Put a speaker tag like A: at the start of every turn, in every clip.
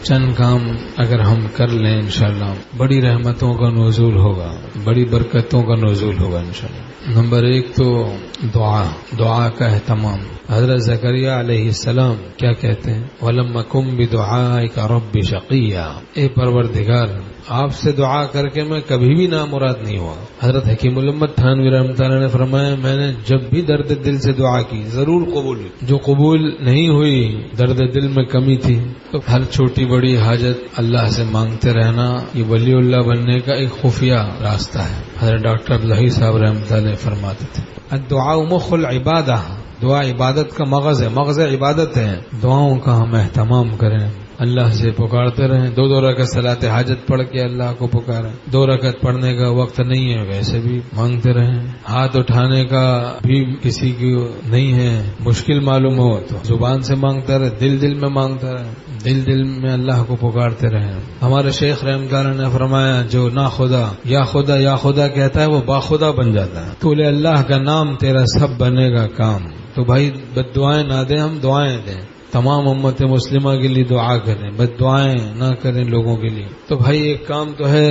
A: چند کام اگر ہم کر لیں انشاءاللہ بڑی رحمتوں کا نزول ہوگا، بڑی برکتوں کا نزول ہوگا انشاءاللہ۔ نمبر 1 تو دعا کا اہتمام۔ حضرت زکریا علیہ السلام کیا کہتے ہیں؟ وَلَمَّ كُمْ بِدُعَائِكَ رَبِّ شَقِيًّا، اے پروردگار آپ سے دعا کر کے میں کبھی بھی نامراد نہیں ہوا۔ حضرت حکیم الامت تھانوی رحمۃ اللہ نے فرمایا میں نے جب بھی درد دل سے دعا کی ضرور قبول ہوئی، جو قبول نہیں ہوئی درد دل میں کمی تھی۔ تو ہر چھوٹی بڑی حاجت اللہ سے مانگتے رہنا یہ ولی اللہ بننے کا ایک خفیہ راستہ ہے۔ حضرت ڈاکٹر عبداللہ صاحب رحمۃ اللہ فرماتے تھے الدعاء مخ العبادہ، دعا عبادت کا مغز ہے، مغز عبادت ہے۔ دعاؤں کا ہم اہتمام کریں، اللہ سے پکارتے رہیں۔ 2 رکعت صلاۃ حاجت پڑھ کے اللہ کو پکاریں۔ 2 رکعت پڑھنے کا وقت نہیں ہے ویسے بھی مانگتے رہیں۔ ہاتھ اٹھانے کا بھی کسی کی نہیں ہے، مشکل معلوم ہو تو زبان سے مانگتا رہے، دل میں مانگتا رہے، دل میں اللہ کو پکارتے رہیں۔ ہمارے شیخ رحمۃ اللہ نے فرمایا جو نا خدا یا خدا کہتا ہے وہ باخدا بن جاتا ہے۔ تو لے اللہ کا نام تیرا سب بنے گا کام۔ تو بھائی بد دعائیں نہ دیں، ہم دعائیں دیں۔ تمام امت مسلمہ کے لیے دعا کریں، بد دعائیں نہ کریں لوگوں کے لیے۔ تو بھائی ایک کام تو ہے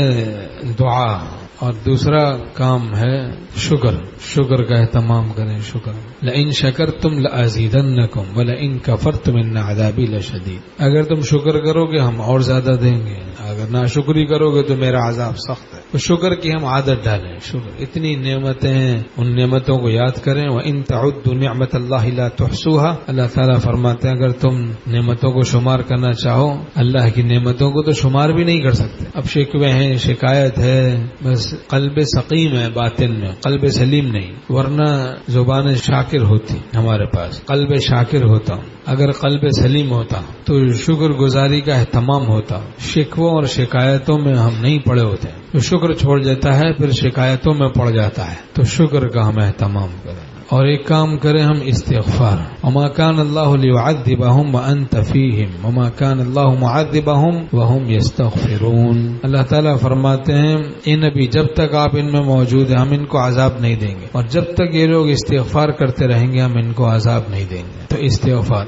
A: دعا، اور دوسرا کام ہے شکر کا اہتمام کریں۔ شکر لئن شکرتم لازیدنکم ولئن کفرتم ان عذابی لشدید، اگر تم شکر کرو گے ہم اور زیادہ دیں گے، اگر ناشکری کرو گے تو میرا عذاب سخت ہے۔ تو شکر کی ہم عادت ڈالیں۔ شکر اتنی نعمتیں ہیں، ان نعمتوں کو یاد کریں۔ وَإِن تَعُدُّوا نِعْمَةَ اللَّهِ لَا تُحْصُوهَا، اللہ تعالیٰ فرماتے ہیں اگر تم نعمتوں کو شمار کرنا چاہو اللہ کی نعمتوں کو تو شمار بھی نہیں کر سکتے۔ اب شکوے ہیں، شکایت ہے، بس قلب سقیم ہے باطن میں، قلب سلیم نہیں، ورنہ زبان شاکر ہوتی ہمارے پاس، قلب شاکر ہوتا۔ اگر قلب سلیم ہوتا تو شکر گزاری کا اہتمام ہوتا۔ شکووں اور شکایتوں میں ہم نہیں پڑے ہوتے، تو شکر چھوڑ جاتا ہے پھر شکایتوں میں پڑ جاتا ہے۔ تو شکر کا ہم اہتمام کریں، اور ایک کام کریں ہم استغفار۔ وما كان الله ليعذبهم وانت فيهم وما كان الله معذبهم وهم يستغفرون۔ اللہ تعالیٰ فرماتے ہیں اے نبی جب تک آپ ان میں موجود ہیں ہم ان کو عذاب نہیں دیں گے، اور جب تک یہ لوگ استغفار کرتے رہیں گے ہم ان کو عذاب نہیں دیں گے۔ تو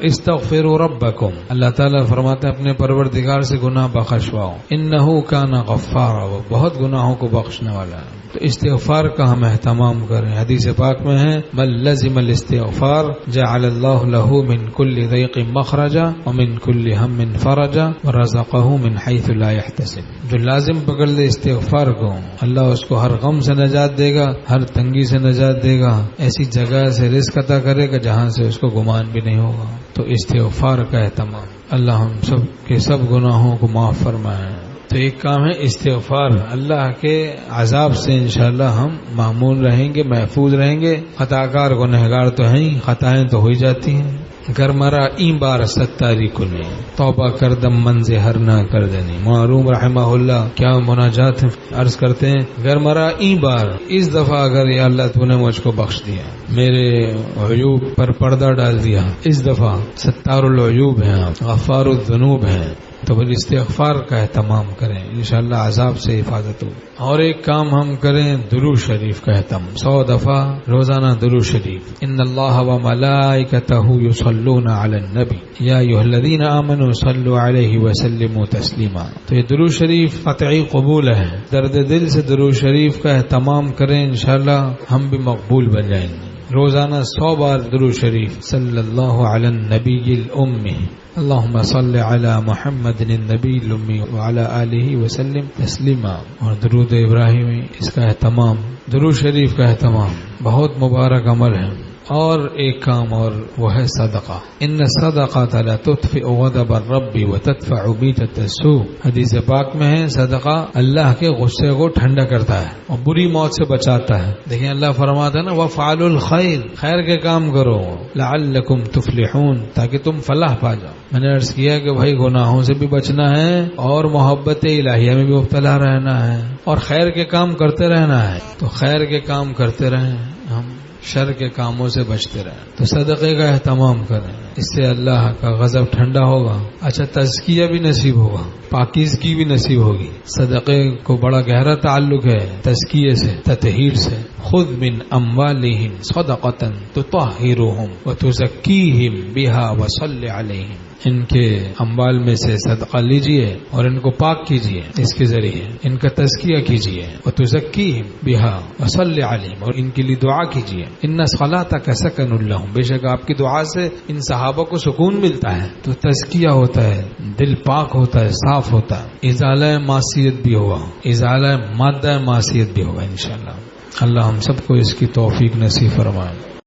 A: استغفروا ربکم، اللہ تعالیٰ فرماتے ہیں اپنے پروردگار سے گناہ بخشواؤ، انہ کان غفارا، وہ بہت گناہوں کو بخشنے والا ہے۔ تو استغفار کا ہم اہتمام کریں۔ حدیث پاک میں ہے من لزم الاستغفار جعل اللہ له من كل ضيق مخرجا ومن كل هم فرجا ورزقه من حيث لا يحتسب، جو لازم پکڑ لے استغفار کو اللہ اس کو ہر غم سے نجات دے گا، ہر تنگی سے نجات دے گا، ایسی جگہ سے رزق عطا کرے گا جہاں سے اس کو گمان بھی نہیں ہوگا۔ تو استغفار کا اہتمام، اللہ ہم سب کے سب گناہوں کو معاف فرمائے۔ تو ایک کام ہے استغفار، اللہ کے عذاب سے انشاءاللہ ہم معمول رہیں گے، محفوظ رہیں گے۔ خطاکار گنہگار تو ہیں ہی، خطائیں تو ہو ہی جاتی ہیں۔ گر مرا این بار ستاری کنے توبہ کردم منز ہر نہ کر دینی۔ معروم رحمہ اللہ کیا مناجات عرض کرتے ہیں، گر مرا این بار، اس دفعہ اگر یا اللہ تو نے مجھ کو بخش دیا، میرے عیوب پر پردہ ڈال دیا، اس دفعہ ستار العیوب ہیں آپ، غفار الذنوب ہیں، تو پھر استغفار کا اہتمام کریں، انشاءاللہ عذاب سے حفاظت ہو۔ اور ایک کام ہم کریں درود شریف کا اہتمام، 100 دفعہ روزانہ درود شریف۔ ان اللہ وملائکتہ یصلون علی النبی یا ایھا الذین آمنوا صلوا علیہ وسلموا تسلیما۔ تو یہ درود شریف قطعی قبول ہے، درد دل سے درود شریف کا اہتمام کریں، انشاءاللہ ہم بھی مقبول بن جائیں گے۔ روزانہ 100 بار درود شریف، صلی اللہ علی النبی الأمی، اللہم صل علی محمد النبی الأمی وعلی آلہ وسلم تسلیما۔ اور درود ابراہیمی، اس کا اہتمام، درود شریف کا اہتمام بہت مبارک عمل ہے۔ اور ایک کام اور وہ ہے صدقہ، ان الصدقۃ لا تطفئ غضب الرب وتدفع میتۃ السوء، حدیث پاک میں ہے صدقہ اللہ کے غصے کو ٹھنڈا کرتا ہے اور بری موت سے بچاتا ہے۔ دیکھیں اللہ فرماتا ہے نا وفعلوا الخیر، خیر کے کام کرو، لعلکم تفلحون، تاکہ تم فلاح پا جاؤ۔ میں نے عرض کیا کہ بھائی گناہوں سے بھی بچنا ہے اور محبت الہیہ میں بھی مبتلا رہنا ہے اور خیر کے کام کرتے رہنا ہے۔ تو خیر کے کام کرتے رہیں، ہم شر کے کاموں سے بچتے رہیں، تو صدقے کا اہتمام کریں، اس سے اللہ کا غضب ٹھنڈا ہوگا، اچھا تزکیہ بھی نصیب ہوگا، پاکیزگی بھی نصیب ہوگی۔ صدقے کو بڑا گہرا تعلق ہے تزکیے سے، تطہیر سے۔ خذ من اموالہم صدقۃ تطہرہم وتزکیہم بہا وصل علیہم، ان کے اموال میں سے صدقہ لیجئے اور ان کو پاک کیجئے، اس کے ذریعے ان کا تزکیہ کیجئے، وتزکیہم بہا وصلی علیہم، اور ان کے لیے دعا کیجئے۔ ان صلاتک سکن لہم، بے شک آپ کی دعا سے ان صحابہ کو سکون ملتا ہے، تو تزکیہ ہوتا ہے، دل پاک ہوتا ہے، صاف ہوتا ہے، ازالہ معصیت بھی ہوگا، ازالہ مادہ معصیت بھی ہوگا انشاءاللہ۔ اللہ ہم سب کو اس کی توفیق نصیب فرمائے۔